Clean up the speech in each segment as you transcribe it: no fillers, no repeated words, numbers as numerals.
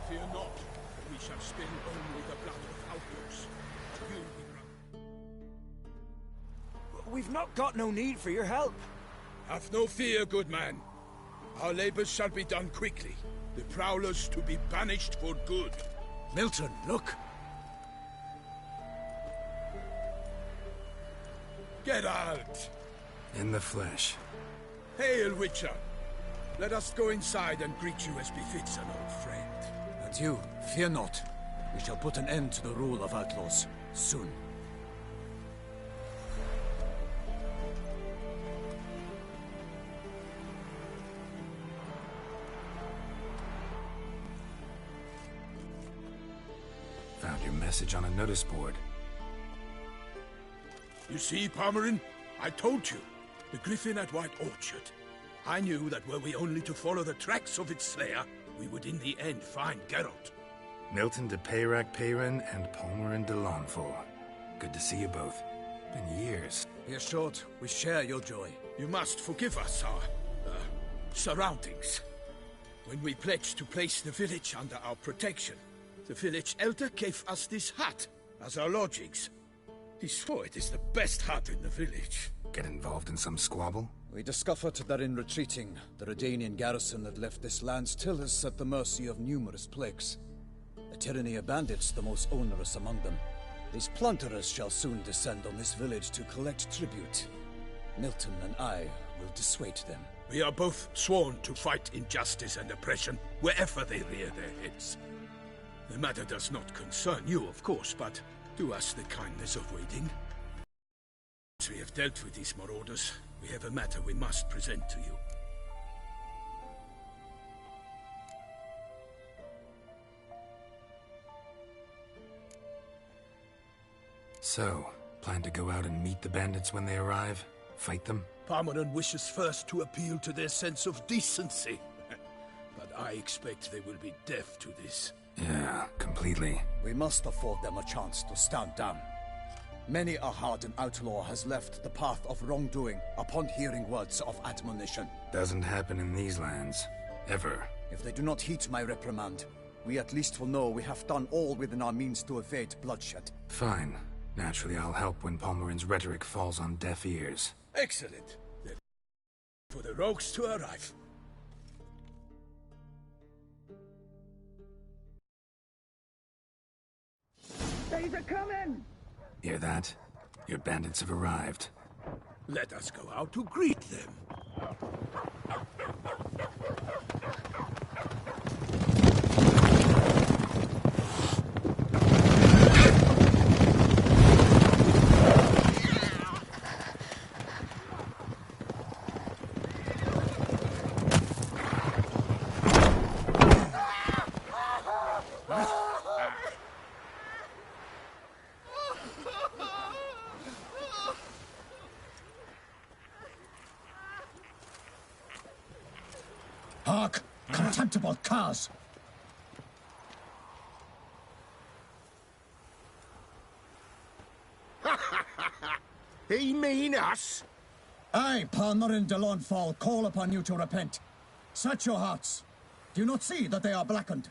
Fear not. We shall spill only the blood of outlaws. We've not got no need for your help. Have no fear, good man. Our labors shall be done quickly. The prowlers to be banished for good. Milton, look. Geralt! In the flesh. Hail, Witcher! Let us go inside and greet you as befits an old friend. And you, fear not. We shall put an end to the rule of outlaws, soon. Found your message on a notice board. You see, Palmerin? I told you. The griffin at White Orchard. I knew that were we only to follow the tracks of its slayer, we would in the end find Geralt. Milton de Peyrac-Peyran and Palmerin de Launfal. Good to see you both. Been years. Be assured, we share your joy. You must forgive us our surroundings. When we pledged to place the village under our protection, the village elder gave us this hut as our lodgings. He swore it is the best hut in the village. Get involved in some squabble? We discovered that in retreating, the Redanian garrison that left this land still is at the mercy of numerous plagues. A tyranny of bandits, the most onerous among them. These plunderers shall soon descend on this village to collect tribute. Milton and I will dissuade them. We are both sworn to fight injustice and oppression wherever they rear their heads. The matter does not concern you, of course, but do us the kindness of waiting. Once we have dealt with these marauders, we have a matter we must present to you. So, plan to go out and meet the bandits when they arrive? Fight them? Palmerin wishes first to appeal to their sense of decency. But I expect they will be deaf to this. Yeah, completely. We must afford them a chance to stand down. Many a hardened outlaw has left the path of wrongdoing upon hearing words of admonition. Doesn't happen in these lands. Ever. If they do not heed my reprimand, we at least will know we have done all within our means to evade bloodshed. Fine. Naturally, I'll help when Palmerin's rhetoric falls on deaf ears. Excellent. Then for the rogues to arrive. They's a coming! Hear that? Your bandits have arrived. Let us go out to greet them. Hark! Contemptible curs! He mean us? I, Palmerin de Launfal, call upon you to repent. Search your hearts. Do you not see that they are blackened?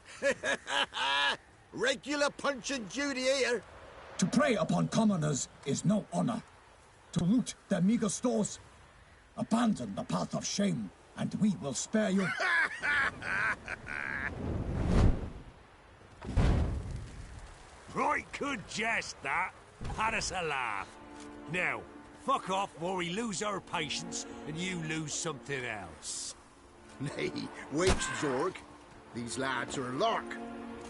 Regular Punch and Judy here. To prey upon commoners is no honor. To loot their meager stores, abandon the path of shame, and we will spare you. Right good jest, that. Had us a laugh. Now, fuck off or we lose our patience and you lose something else. Nay, wait, Zorg. These lads are a lark.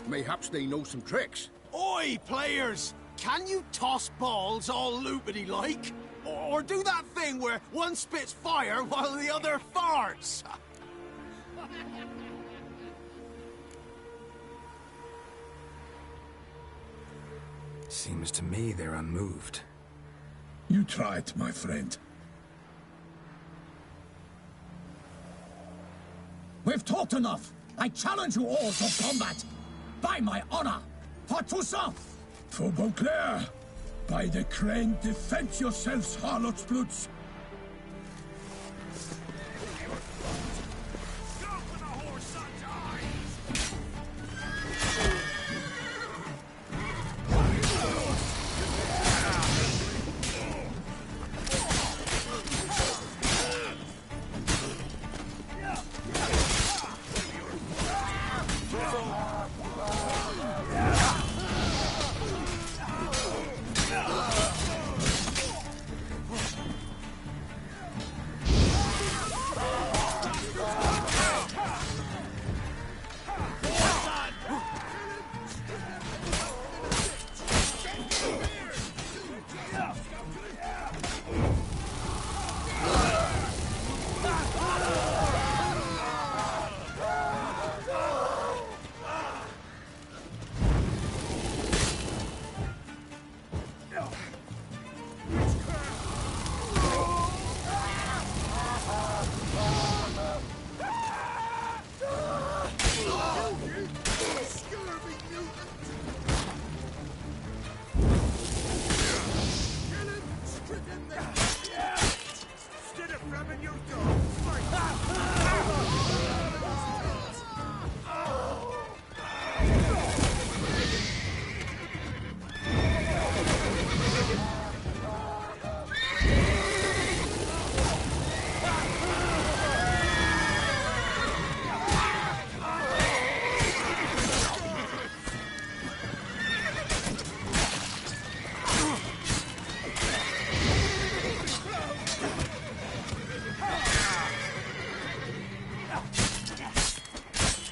Mayhaps they know some tricks. Oi, players! Can you toss balls all loopity-like? Or do that thing where one spits fire while the other farts? Seems to me they're unmoved. You try it, my friend. We've talked enough. I challenge you all to combat. By my honor. For Toussaint. For Beauclair. By the crane, defend yourselves, harlots bloods. Go for the horse,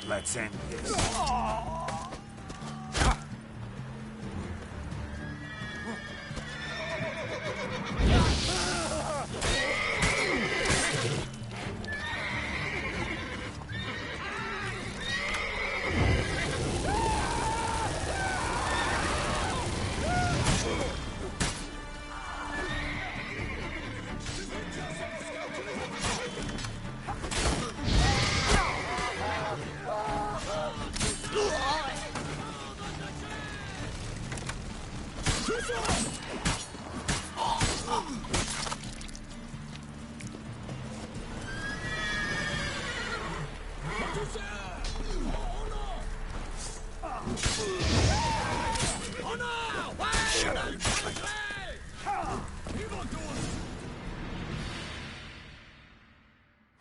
Let's end this.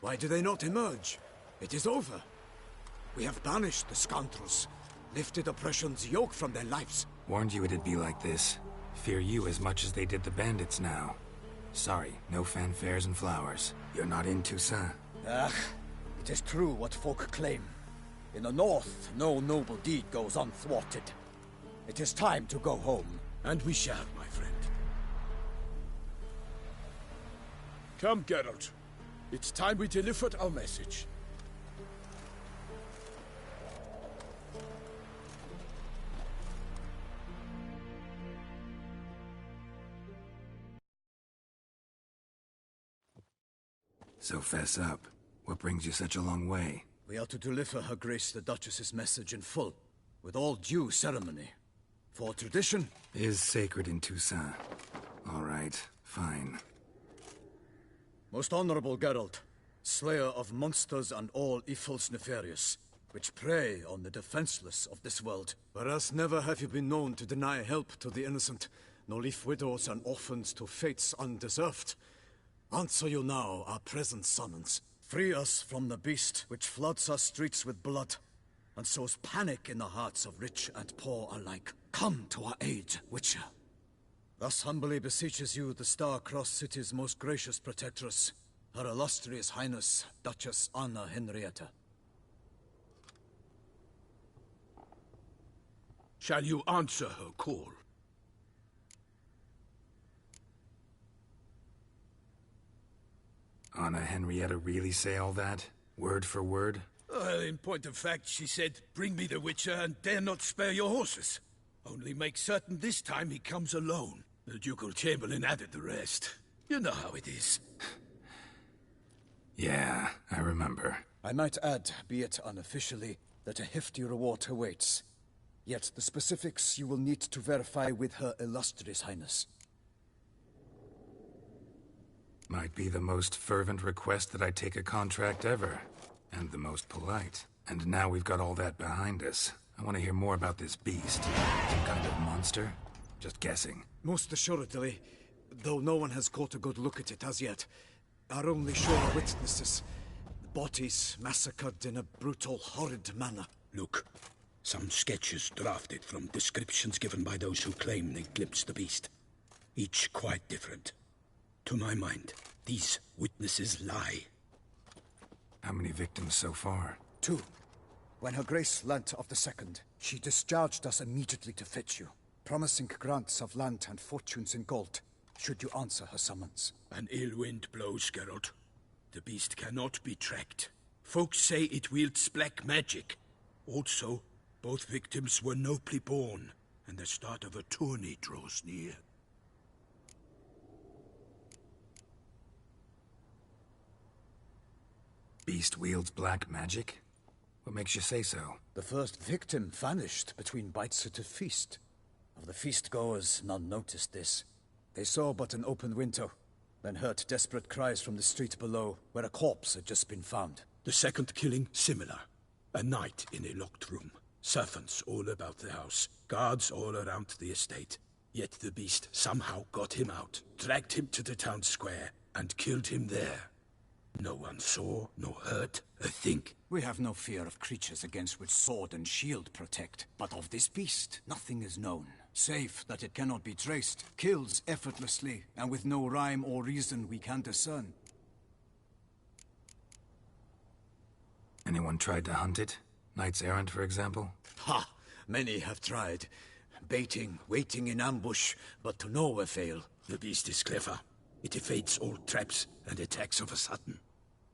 Why do they not emerge? It is over. We have banished the scoundrels, lifted oppression's yoke from their lives. Warned you it'd be like this. Fear you as much as they did the bandits now. Sorry, no fanfares and flowers. You're not in Toussaint. Ah, it is true what folk claim. In the north, no noble deed goes unthwarted. It is time to go home. And we shall, my friend. Come, Geralt. It's time we delivered our message. So fess up. What brings you such a long way? We are to deliver Her Grace the Duchess's message in full, with all due ceremony. For tradition is sacred in Toussaint. All right, fine. Most honorable Geralt, slayer of monsters and all evils nefarious, which prey on the defenseless of this world. Whereas never have you been known to deny help to the innocent, nor leave widows and orphans to fates undeserved. Answer you now our present summons. Free us from the beast which floods our streets with blood, and sows panic in the hearts of rich and poor alike. Come to our aid, Witcher. Thus humbly beseeches you the Star-Crossed City's most gracious protectress, Her Illustrious Highness, Duchess Anna Henrietta. Shall you answer her call? Anna Henrietta really say all that? Word for word? Well, in point of fact, she said, "Bring me the Witcher and dare not spare your horses. Only make certain this time he comes alone." The Ducal Chamberlain added the rest. You know how it is. Yeah, I remember. I might add, be it unofficially, that a hefty reward awaits. Yet the specifics you will need to verify with Her Illustrious Highness. Might be the most fervent request that I take a contract ever. And the most polite. And now we've got all that behind us. I want to hear more about this beast. Some kind of monster? Just guessing. Most assuredly, though no one has caught a good look at it as yet. Our only sure witnesses. Bodies massacred in a brutal, horrid manner. Look, Some sketches drafted from descriptions given by those who claim they glimpsed the beast. Each quite different. To my mind, these witnesses lie. How many victims so far? 2. When Her Grace learnt of the second, she discharged us immediately to fetch you, promising grants of land and fortunes in gold, should you answer her summons. An ill wind blows, Geralt. The beast cannot be tracked. Folks say it wields black magic. Also, both victims were nobly born, and the start of a tourney draws near. Beast wields black magic? What makes you say so? The first victim vanished between bites at a feast. Of the feast-goers, none noticed this. They saw but an open window, then heard desperate cries from the street below, where a corpse had just been found. The second killing, similar. A night in a locked room. Servants all about the house. Guards all around the estate. Yet the beast somehow got him out, dragged him to the town square, and killed him there. No one saw, nor heard a thing. We have no fear of creatures against which sword and shield protect. But of this beast, nothing is known. Save that it cannot be traced, kills effortlessly, and with no rhyme or reason we can discern. Anyone tried to hunt it? Knights errant, for example? Ha! Many have tried. Baiting, waiting in ambush, but to no avail. The beast is clever. It evades all traps and attacks of a sudden.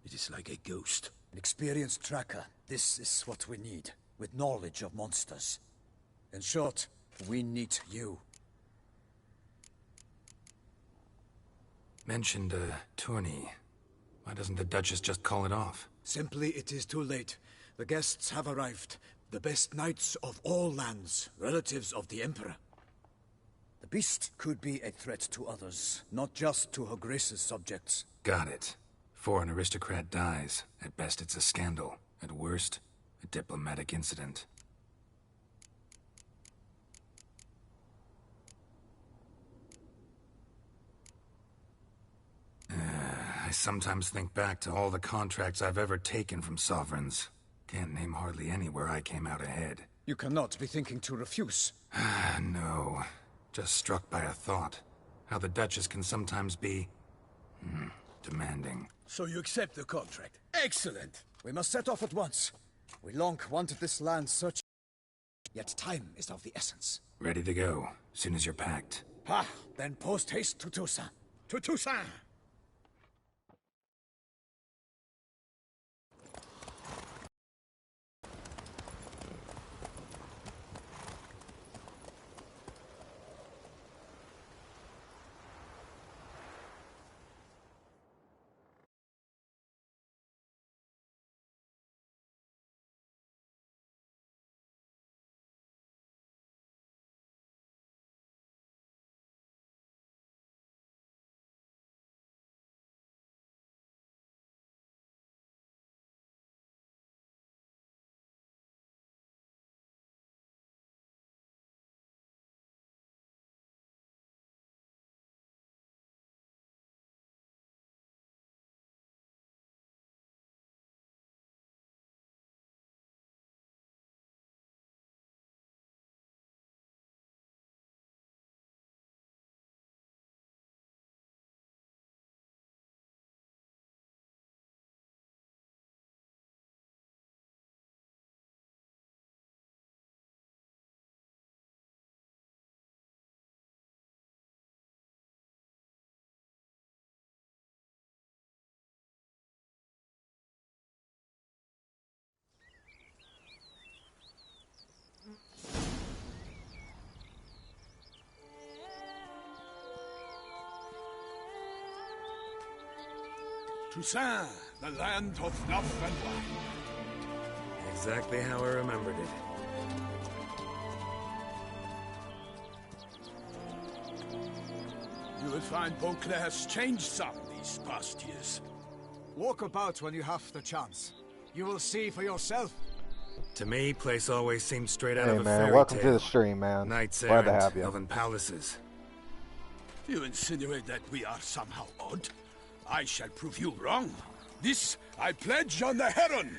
It is like a ghost. An experienced tracker. This is what we need, with knowledge of monsters. In short, we need you. Mentioned a tourney. Why doesn't the Duchess just call it off? Simply, it is too late. The guests have arrived. The best knights of all lands, relatives of the Emperor. The beast could be a threat to others, not just to Her Grace's subjects. Got it. Before an aristocrat dies, at best it's a scandal. At worst, a diplomatic incident. I sometimes think back to all the contracts I've ever taken from sovereigns. Can't name hardly any where I came out ahead. You cannot be thinking to refuse. No. Just struck by a thought. How the Duchess can sometimes be... demanding. So you accept the contract. Excellent! We must set off at once. We long wanted this land searched, yet time is of the essence. Ready to go, soon as you're packed. Ha! Then post-haste to Toussaint. To Toussaint! Toussaint, the land of fluff and wine. Exactly how I remembered it. You will find Beauclair's changed some these past years. Walk about when you have the chance. You will see for yourself. To me, place always seemed straight out Hey of a man, fairy welcome tale. to the stream, man. Knights Glad to errant, have you. elven palaces. You insinuate that we are somehow odd? I shall prove you wrong. This I pledge on the Heron.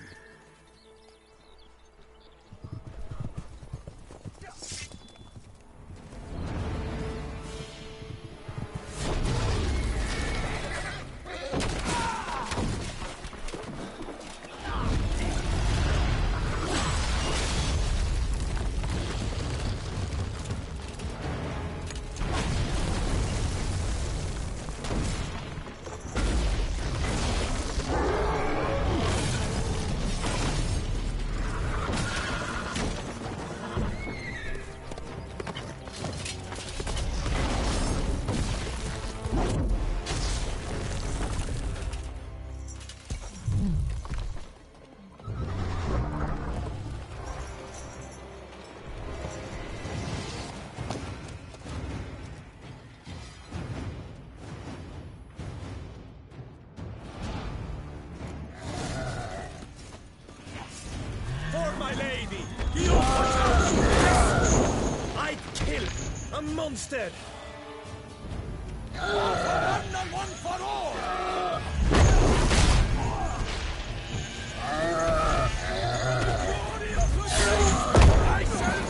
my lady! I kill a monster! All for one and one for all! I shall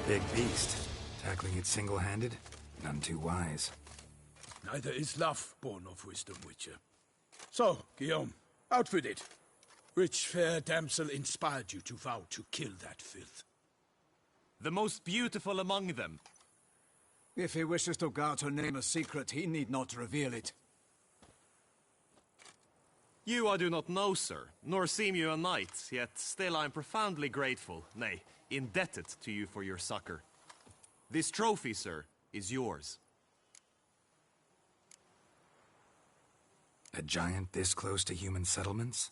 Big beast. Tackling it single-handed? None too wise. Neither is love born of wisdom, Witcher. So, Guillaume, out with it. Which fair damsel inspired you to vow to kill that filth? The most beautiful among them. If he wishes to guard her name a secret, he need not reveal it. You I do not know, sir, nor seem you a knight, yet still I am profoundly grateful, nay, indebted to you for your succor. This trophy, sir, is yours. A giant this close to human settlements?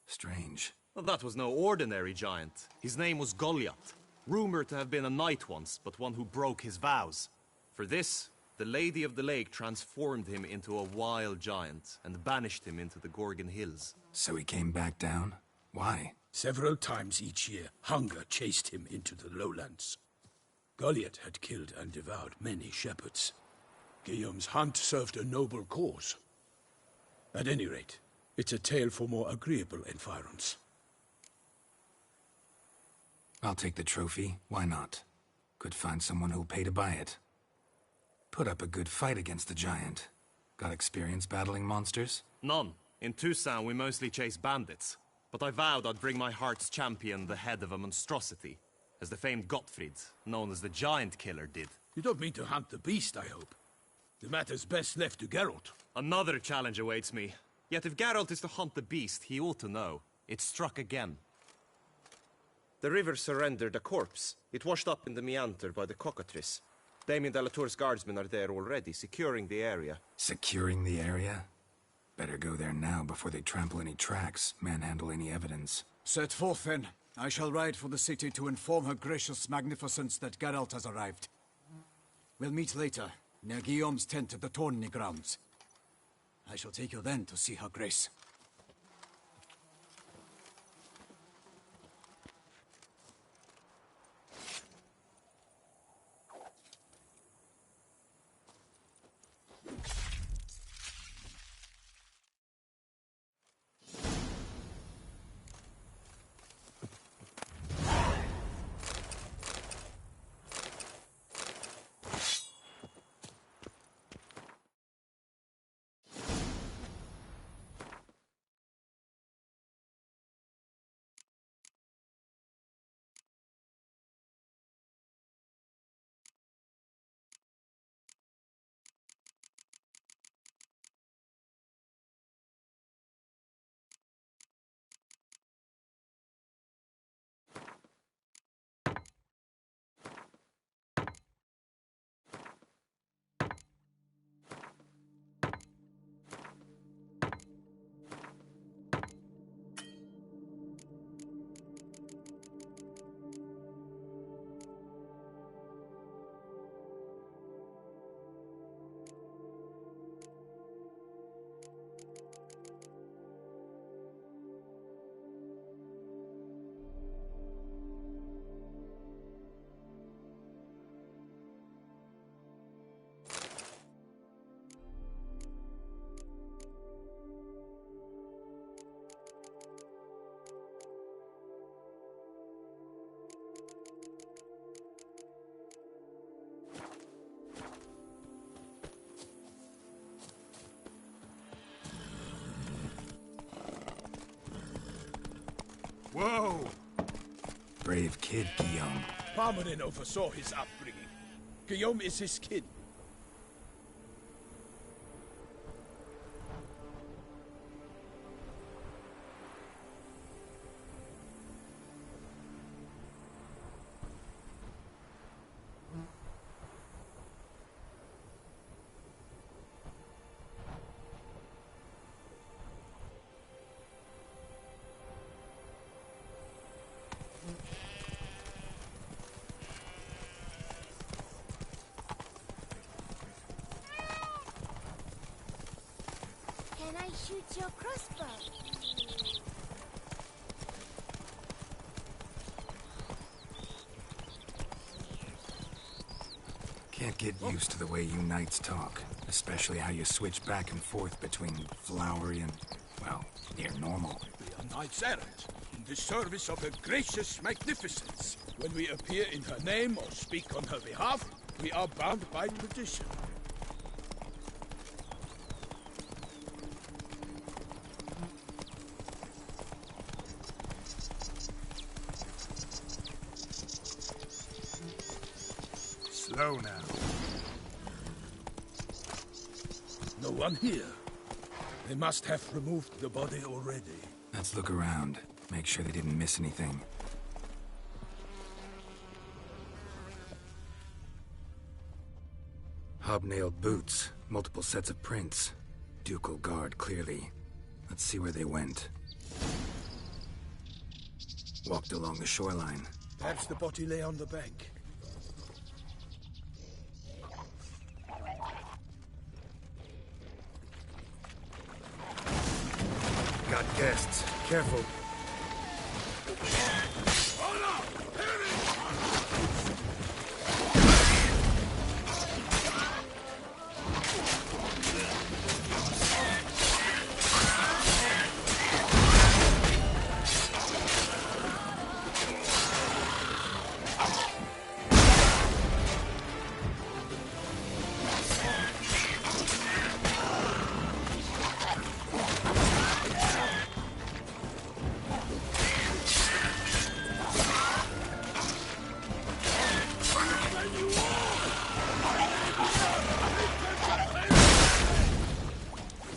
Strange. Well, that was no ordinary giant. His name was Goliath, rumored to have been a knight once, but one who broke his vows. For this, the Lady of the Lake transformed him into a wild giant and banished him into the Gorgon Hills. So he came back down? Why? Several times each year, hunger chased him into the lowlands. Goliath had killed and devoured many shepherds. Guillaume's hunt served a noble cause. At any rate, it's a tale for more agreeable environs. I'll take the trophy. Why not? Could find someone who'll pay to buy it. Put up a good fight against the giant. Got experience battling monsters? None. In Toussaint we mostly chase bandits. But I vowed I'd bring my heart's champion the head of a monstrosity, as the famed Gottfried, known as the Giant Killer, did. You don't mean to hunt the beast, I hope. The matter's best left to Geralt. Another challenge awaits me. Yet if Geralt is to hunt the beast, he ought to know. It struck again. The river surrendered a corpse. It washed up in the meander by the cockatrice. Damien de la Tour's guardsmen are there already, securing the area. Securing the area? Better go there now before they trample any tracks, manhandle any evidence. Set forth, then. I shall ride for the city to inform her gracious magnificence that Geralt has arrived. We'll meet later, near Guillaume's tent at the Tourney grounds. I shall take you then to see her grace. brave kid, Guillaume. Parmanin oversaw his upbringing. Guillaume is his kin. Can I shoot your crossbow? Can't get used to the way you knights talk. Especially how you switch back and forth between flowery and, well, near normal. We are knights errant, in the service of her gracious magnificence. When we appear in her name or speak on her behalf, we are bound by tradition. Slow now. No one here. They must have removed the body already. Let's look around. Make sure they didn't miss anything. Hobnailed boots, multiple sets of prints. Ducal guard, clearly. Let's see where they went. Walked along the shoreline. Perhaps the body lay on the bank. Got guests. Careful.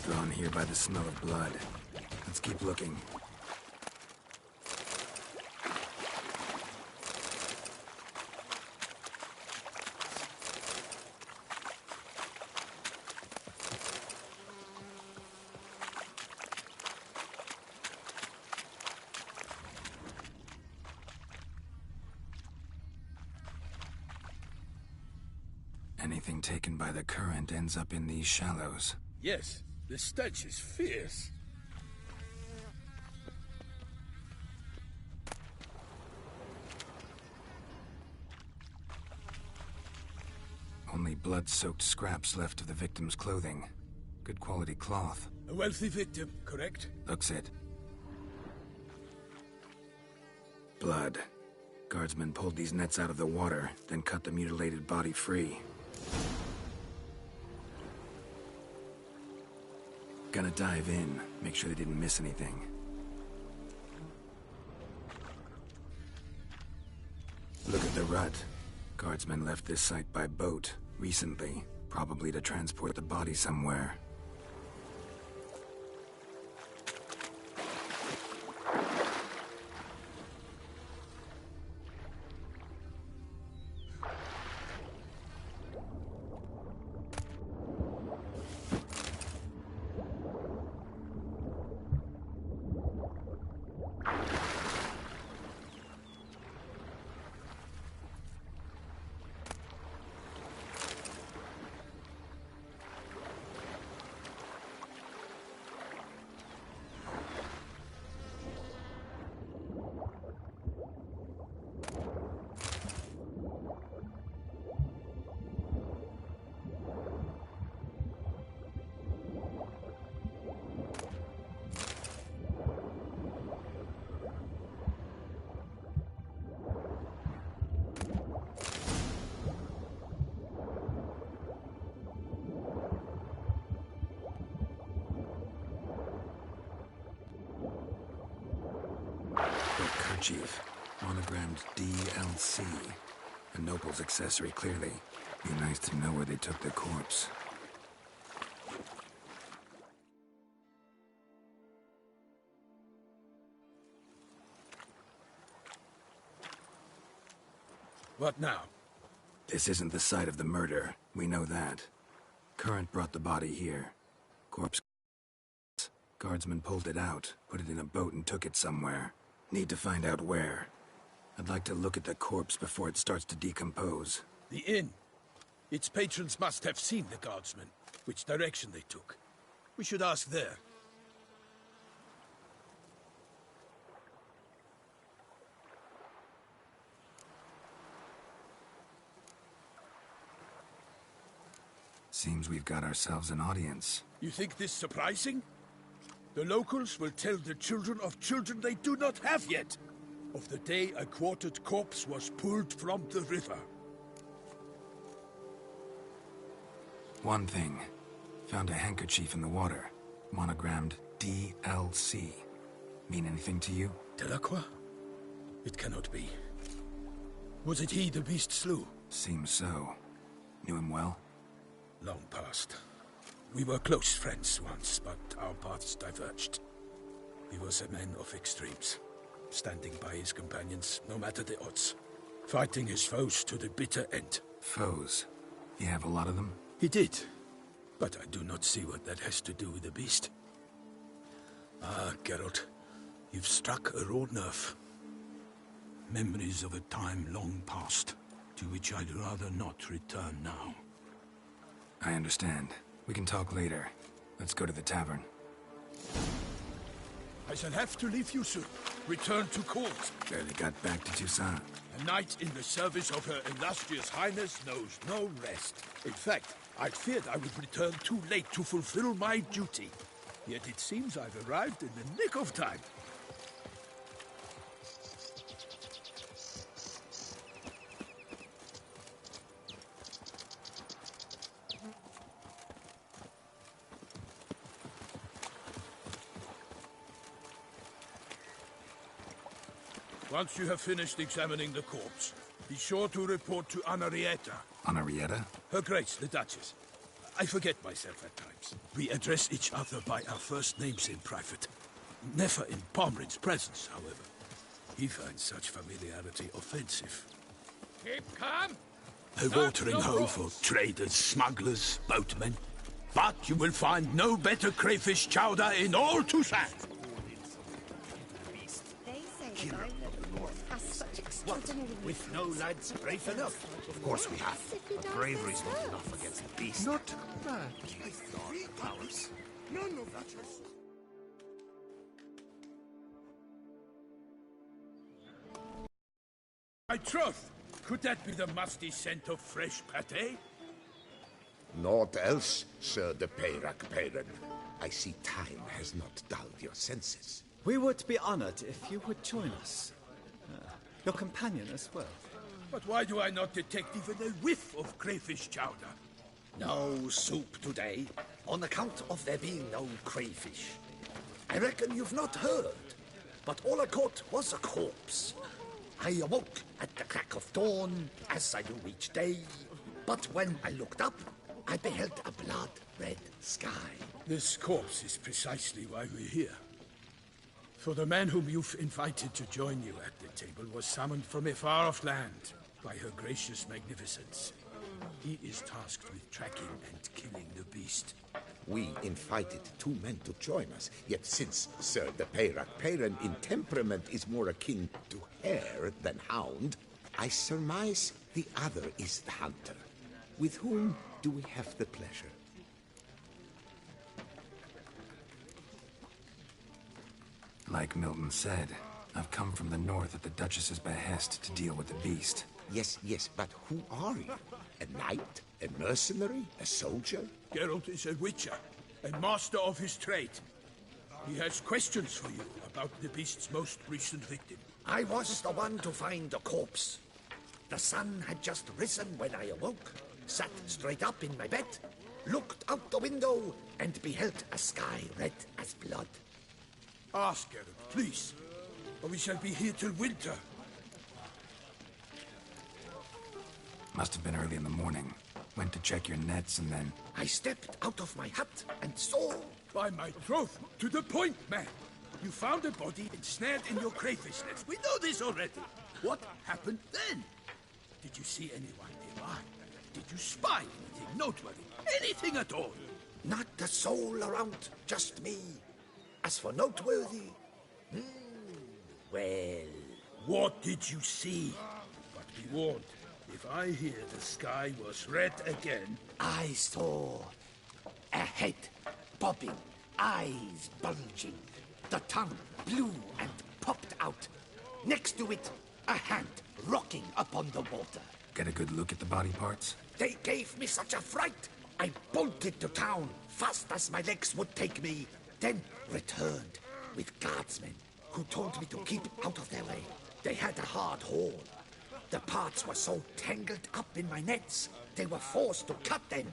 Drawn here by the smell of blood. Let's keep looking. Anything taken by the current ends up in these shallows. Yes, the stench is fierce. Only blood-soaked scraps left of the victim's clothing. Good quality cloth. A wealthy victim, correct? Looks it. Blood. Guardsmen pulled these nets out of the water, then cut the mutilated body free. Gonna dive in, make sure they didn't miss anything. Look at the rut. Guardsmen left this site by boat, recently, probably to transport the body somewhere. Kerchief. Monogrammed DLC. A noble's accessory, clearly. Be nice to know where they took the corpse. What now? This isn't the site of the murder. We know that. Current brought the body here. Corpse. Guardsmen pulled it out, put it in a boat and took it somewhere. Need to find out where. I'd like to look at the corpse before it starts to decompose. The inn. Its patrons must have seen the guardsmen, which direction they took. We should ask there. Seems we've got ourselves an audience. You think this surprising? The locals will tell the children of children they do not have yet, of the day a quartered corpse was pulled from the river. One thing. Found a handkerchief in the water. Monogrammed DLC. Mean anything to you? Delacroix? It cannot be. Was it he the beast slew? Seems so. Knew him well? Long past. We were close friends once, but our paths diverged. He was a man of extremes, standing by his companions, no matter the odds. Fighting his foes to the bitter end. Foes? You have a lot of them? He did, but I do not see what that has to do with the beast. Ah, Geralt, you've struck a raw nerve. Memories of a time long past, to which I'd rather not return now. I understand. We can talk later. Let's go to the tavern. I shall have to leave you soon. Return to court. Barely got back to Toussaint. A knight in the service of Her Illustrious Highness knows no rest. In fact, I feared I would return too late to fulfill my duty. Yet it seems I've arrived in the nick of time. Once you have finished examining the corpse, be sure to report to Anarietta. Anarietta? Her Grace, the Duchess. I forget myself at times. We address each other by our first names in private. Never in Pomrin's presence, however. He finds such familiarity offensive. Keep calm. A watering hole for traders, smugglers, boatmen. But you will find no better crayfish chowder in all Toussaint. With no lads brave enough? Of course we have. But bravery's not enough against the beast. Not bad. Powers. None of that. My troth, could that be the musty scent of fresh pâté? Naught else, Sir de Peyrac-Peyran. I see time has not dulled your senses. We would be honored if you would join us. Your companion as well. But why do I not detect even a whiff of crayfish chowder? No soup today, on account of there being no crayfish. I reckon you've not heard, but all I caught was a corpse. I awoke at the crack of dawn, as I do each day, but when I looked up, I beheld a blood-red sky. This corpse is precisely why we're here. For the man whom you've invited to join you at the table was summoned from a far-off land by her gracious magnificence. He is tasked with tracking and killing the beast. We invited two men to join us, yet since Sir de Peyrac-Peyran in temperament is more akin to hare than hound, I surmise the other is the hunter. With whom do we have the pleasure? Like Milton said, I've come from the north at the Duchess's behest to deal with the beast. Yes, but who are you? A knight? A mercenary? A soldier? Geralt is a witcher, a master of his trade. He has questions for you about the beast's most recent victim. I was the one to find the corpse. The sun had just risen when I awoke, sat straight up in my bed, looked out the window, and beheld a sky red as blood. Ask, Geralt, please, or we shall be here till winter. Must have been early in the morning. Went to check your nets and then... I stepped out of my hut and saw... By my troth, to the point, man. You found a body ensnared in your crayfish nets. We know this already. What happened then? Did you see anyone nearby? Did you spy anything noteworthy? Anything at all? Not a soul around, just me. As for noteworthy... well... What did you see? But be warned, if I hear the sky was red again... I saw a head bobbing, eyes bulging, the tongue blue and popped out. Next to it, a hand rocking upon the water. Get a good look at the body parts? They gave me such a fright. I bolted to town, fast as my legs would take me, then returned with guardsmen who told me to keep out of their way. They had a hard haul. The parts were so tangled up in my nets, they were forced to cut them.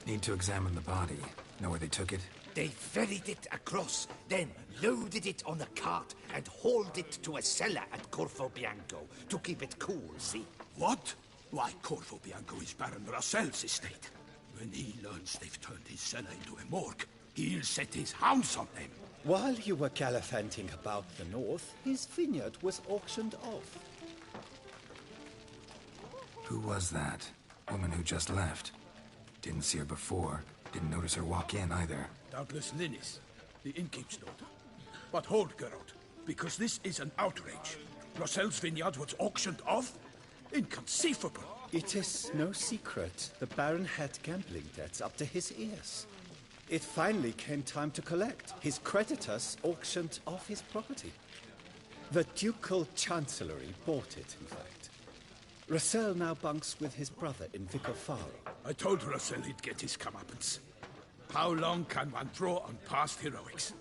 Need to examine the body. Know where they took it? They ferried it across, then loaded it on a cart and hauled it to a cellar at Corvo Bianco to keep it cool, see? What? Why, Corvo Bianco is Baron Russell's estate. When he learns they've turned his cellar into a morgue, he'll set his hounds on them. While you were gallivanting about the north, his vineyard was auctioned off. Who was that? Woman who just left. Didn't see her before. Didn't notice her walk in either. Doubtless Linnis, the innkeep's daughter. But hold, Geralt, because this is an outrage. Russell's vineyard was auctioned off? Inconceivable. It is no secret. The Baron had gambling debts up to his ears. It finally came time to collect. His creditors auctioned off his property. The Ducal Chancellery bought it, in fact. Russell now bunks with his brother in Vicofaro. I told Russell he'd get his comeuppance. How long can one draw on past heroics?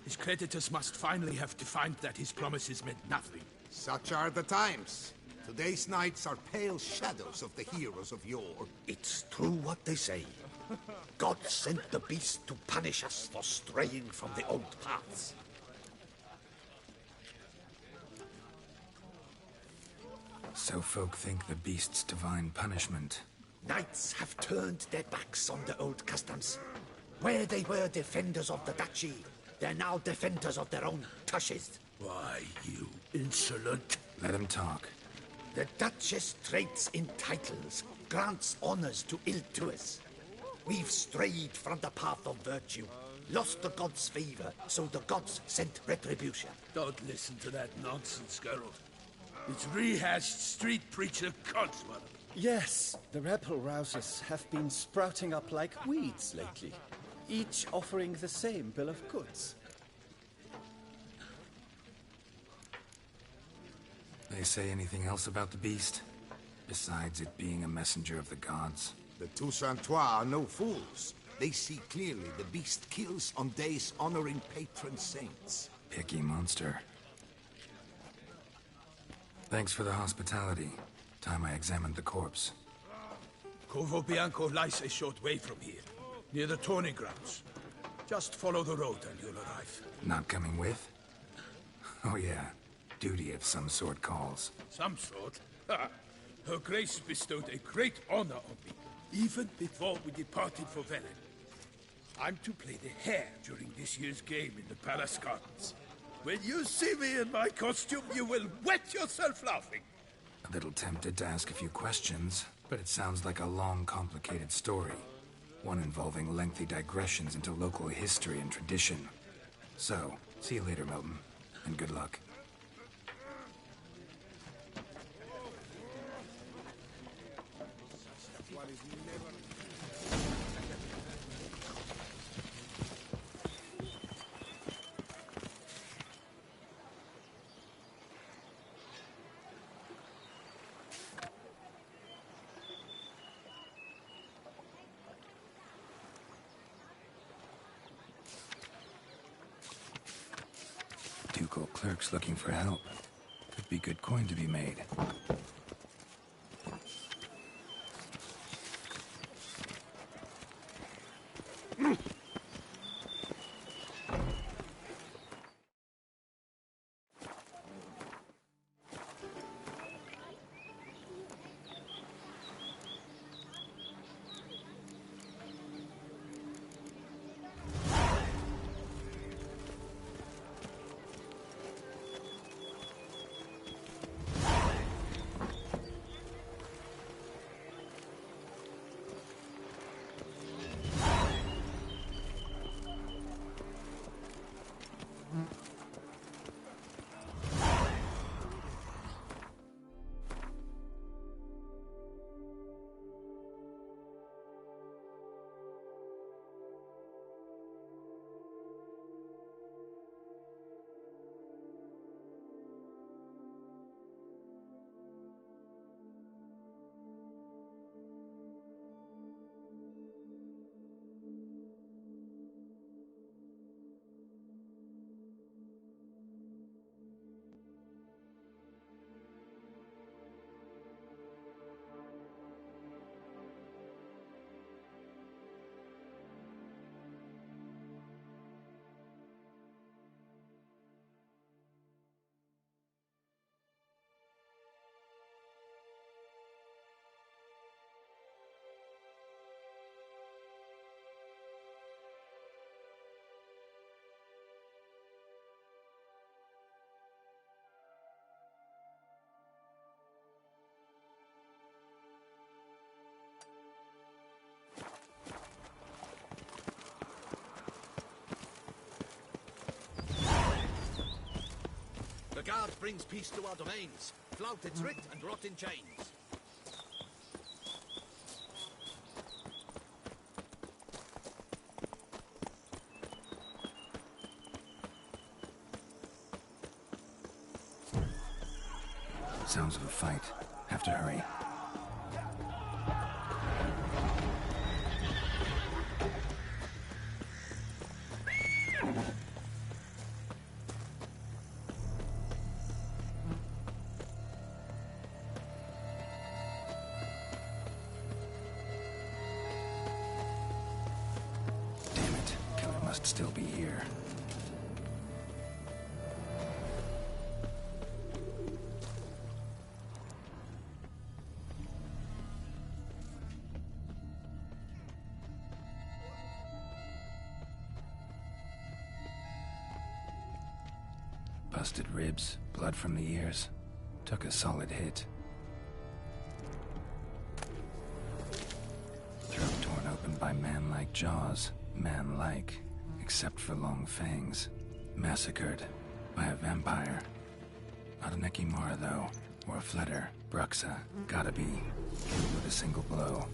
His creditors must finally have defined that his promises meant nothing. Such are the times. Today's knights are pale shadows of the heroes of yore. It's true what they say. God sent the beast to punish us for straying from the old paths. So folk think the beast's divine punishment. Knights have turned their backs on the old customs. Where they were defenders of the duchy, they're now defenders of their own tushes. Why, you insolent... Let him talk. The Duchess trades in titles, grants honors to ill-doers. We've strayed from the path of virtue, lost the gods' favor, so the gods sent retribution. Don't listen to that nonsense, Geralt. It's rehashed street preacher codswallop. Yes, the rebel rousers have been sprouting up like weeds lately, each offering the same bill of goods. They say anything else about the beast? Besides it being a messenger of the gods? The Toussaintois are no fools. They see clearly the beast kills on days honoring patron saints. Picky monster. Thanks for the hospitality. Time I examined the corpse. Corvo Bianco lies a short way from here, near the tourney grounds. Just follow the road and you'll arrive. Not coming with? Oh yeah. Duty of some sort calls. Some sort? Her Grace bestowed a great honor on me, even before we departed for Velen. I'm to play the hare during this year's game in the palace gardens. When you see me in my costume, you will wet yourself laughing. A little tempted to ask a few questions, but it sounds like a long, complicated story. One involving lengthy digressions into local history and tradition. So, see you later, Milton, and good luck. Ducal clerks looking for help. Could be good coin to be made. Guard brings peace to our domains. Flout its writ and rot in chains. Sounds of a fight. Have to hurry. Damn it. Killer must still be here. Busted ribs, blood from the ears. Took a solid hit. Throat torn open by man-like jaws. Man-like, except for long fangs. Massacred by a vampire. Not an Ekimara, though. Or a Fletter. Bruxa. Gotta be. Killed with a single blow.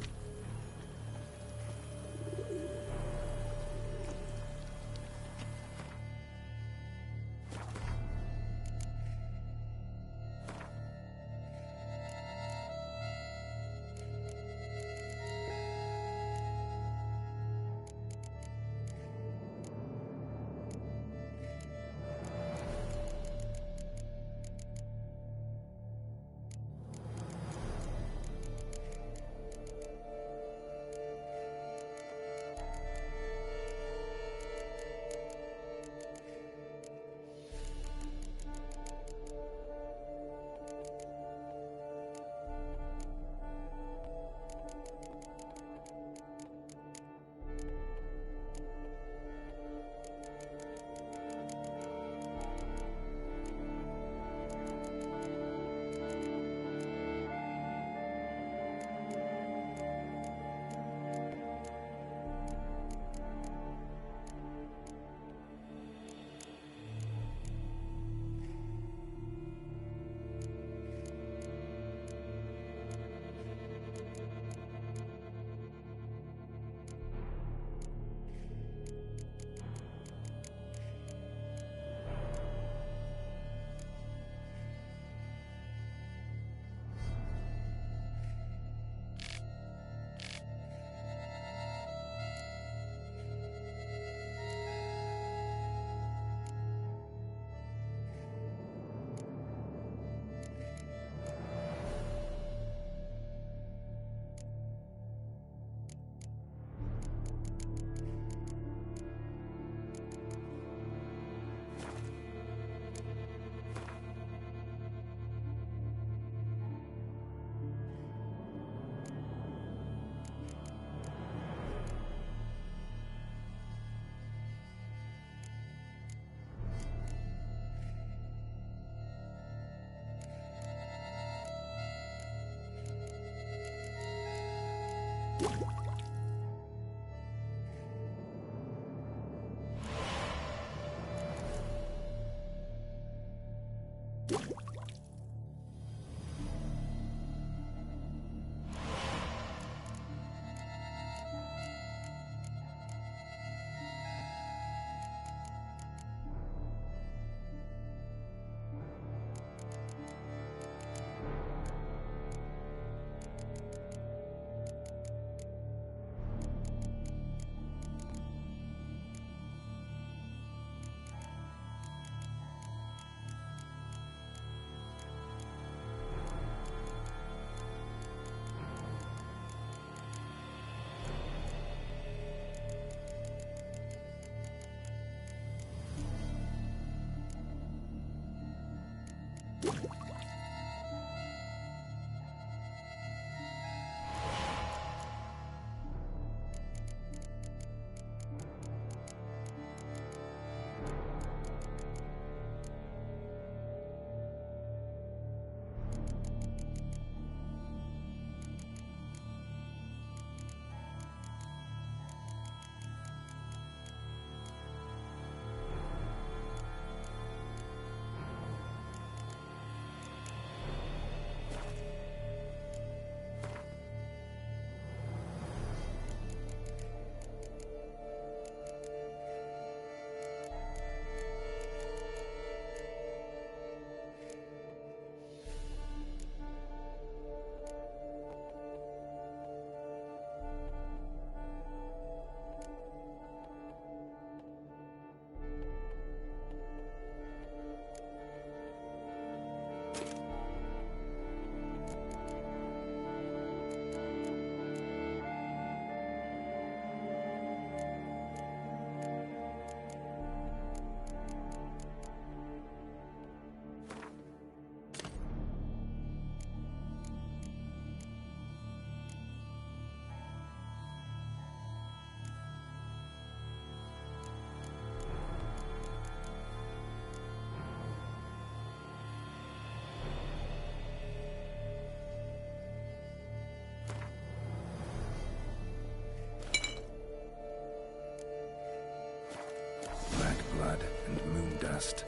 dust.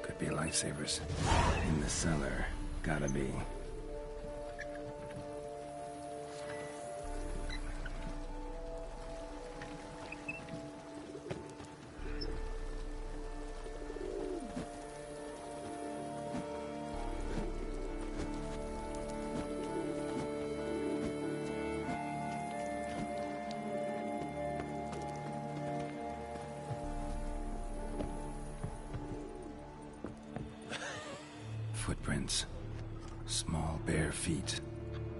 Could be lifesavers. In the cellar. Gotta be. Footprints. Small, bare feet.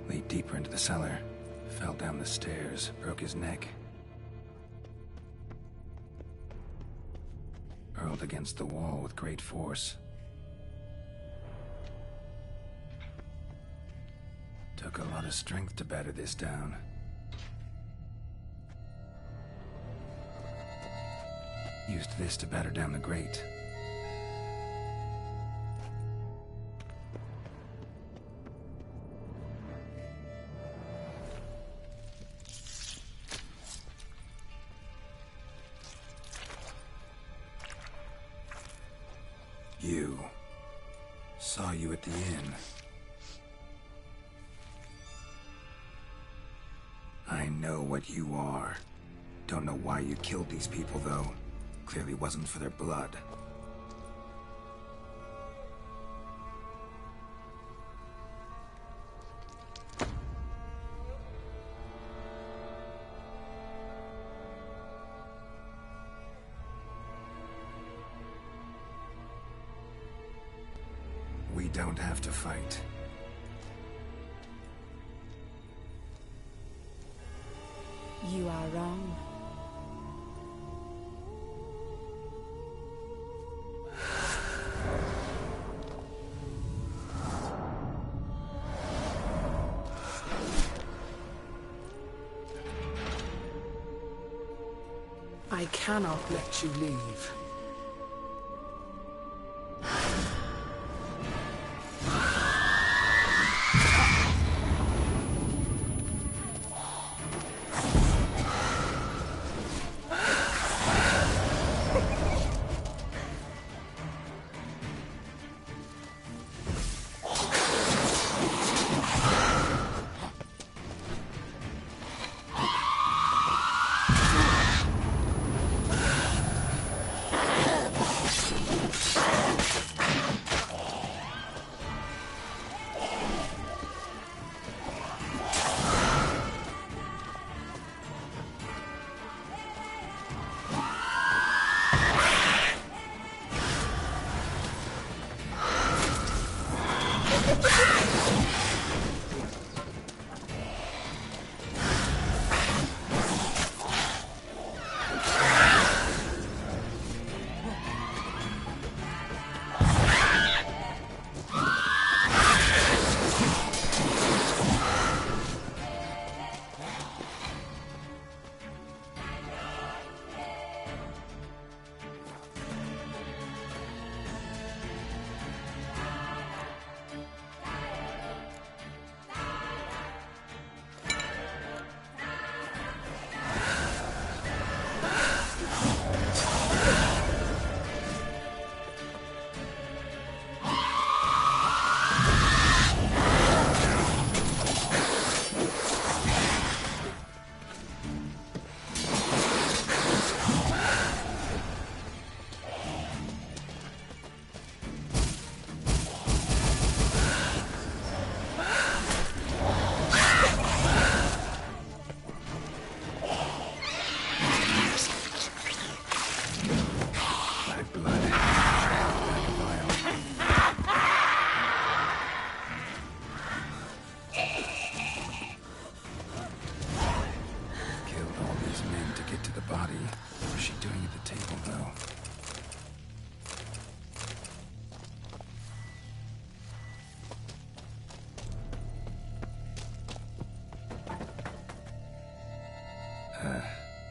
Lead deeper into the cellar. Fell down the stairs, broke his neck. Hurled against the wall with great force. Took a lot of strength to batter this down. Used this to batter down the grate. You. Saw you at the inn. I know what you are. Don't know why you killed these people, though. Clearly wasn't for their blood. We don't have to fight. You are wrong. I cannot let you leave.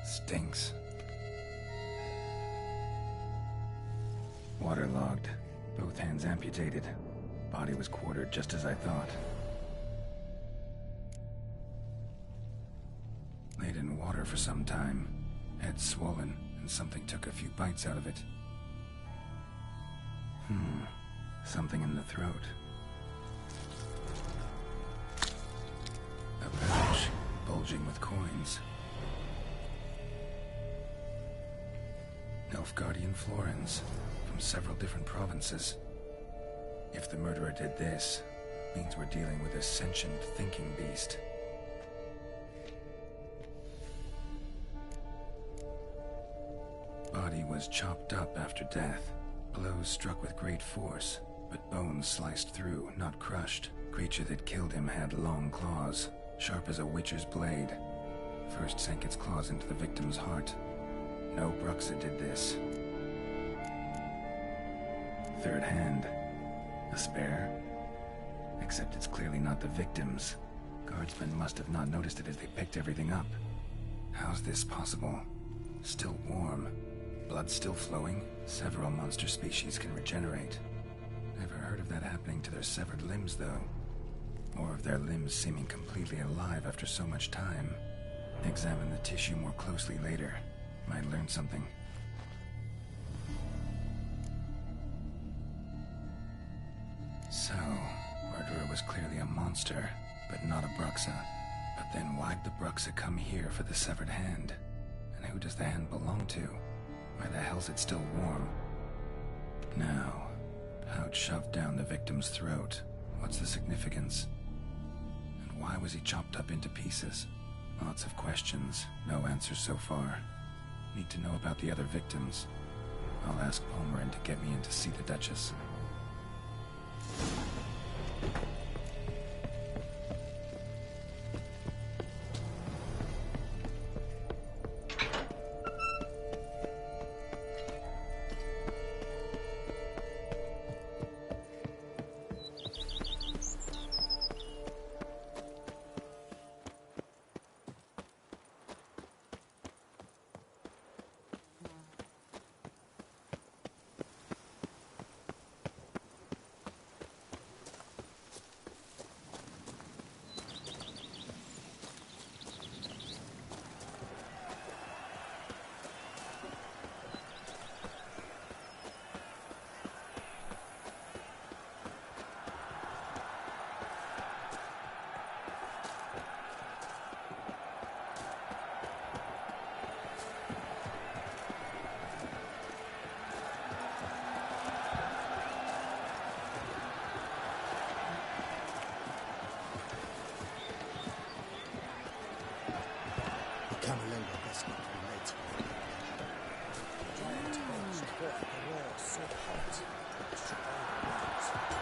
Stinks. Waterlogged. Both hands amputated. Body was quartered just as I thought. Laid in water for some time. Head swollen, and something took a few bites out of it. Something in the throat. A pouch, bulging with coins. Nilfgaardian florins, from several different provinces. If the murderer did this, means we're dealing with a sentient thinking beast. Body was chopped up after death. Blows struck with great force, but bones sliced through, not crushed. Creature that killed him had long claws, sharp as a witcher's blade. First sank its claws into the victim's heart. No Bruxa did this. Third hand. A spare? Except it's clearly not the victim's. Guardsmen must have not noticed it as they picked everything up. How's this possible? Still warm. Blood still flowing? Several monster species can regenerate. Never heard of that happening to their severed limbs, though. Or of their limbs seeming completely alive after so much time. Examine the tissue more closely later. Might learn something. So, murderer was clearly a monster, but not a Bruxa. But then why'd the Bruxa come here for the severed hand? And who does the hand belong to? Why the hell's it still warm? Now, pouch shoved down the victim's throat. What's the significance? And why was he chopped up into pieces? Lots of questions, no answers so far. Need to know about the other victims. I'll ask Palmerin to get me in to see the Duchess.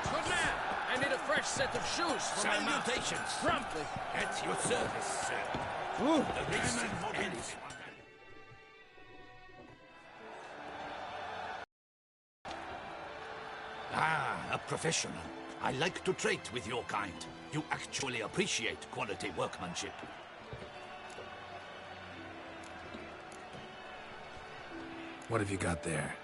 Good man! I need a fresh set of shoes for my mouth. Salutations! Promptly! At your service, sir. Ooh. The race ends. Ah, a professional. I like to trade with your kind. You actually appreciate quality workmanship. What have you got there?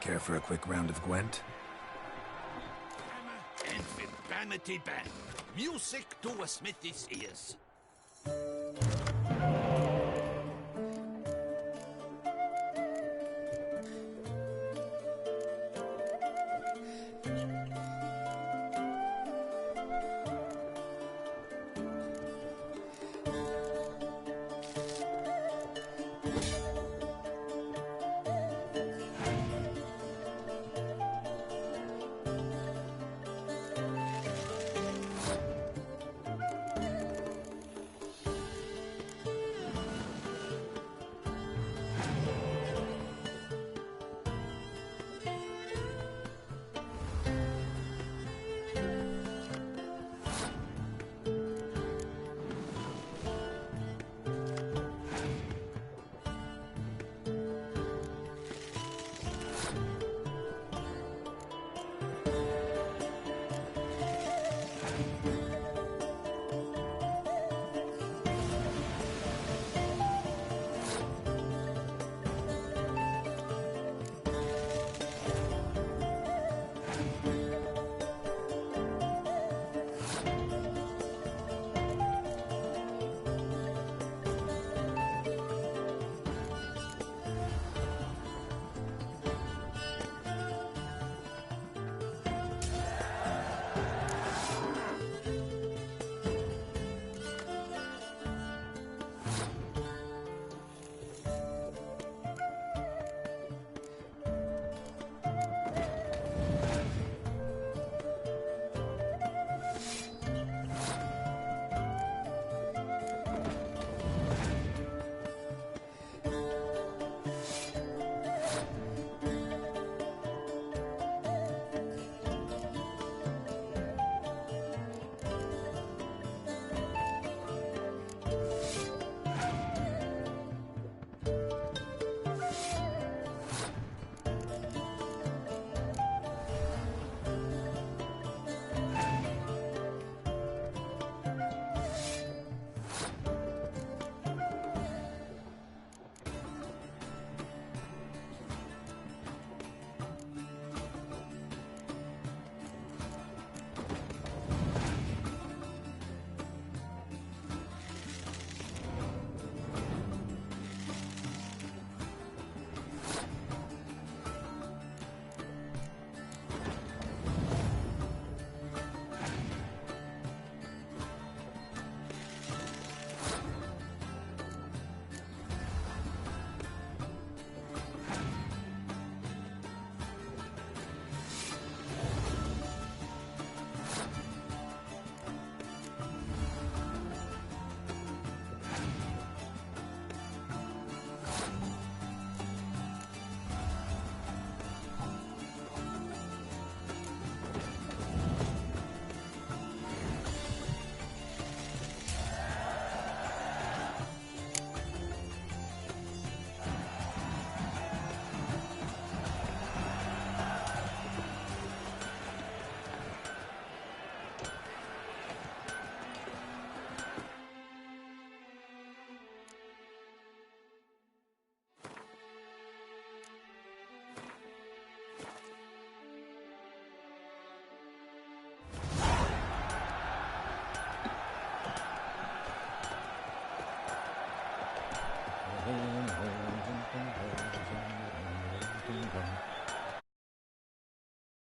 Care for a quick round of Gwent? And with vanity band, music to a smithy's ears.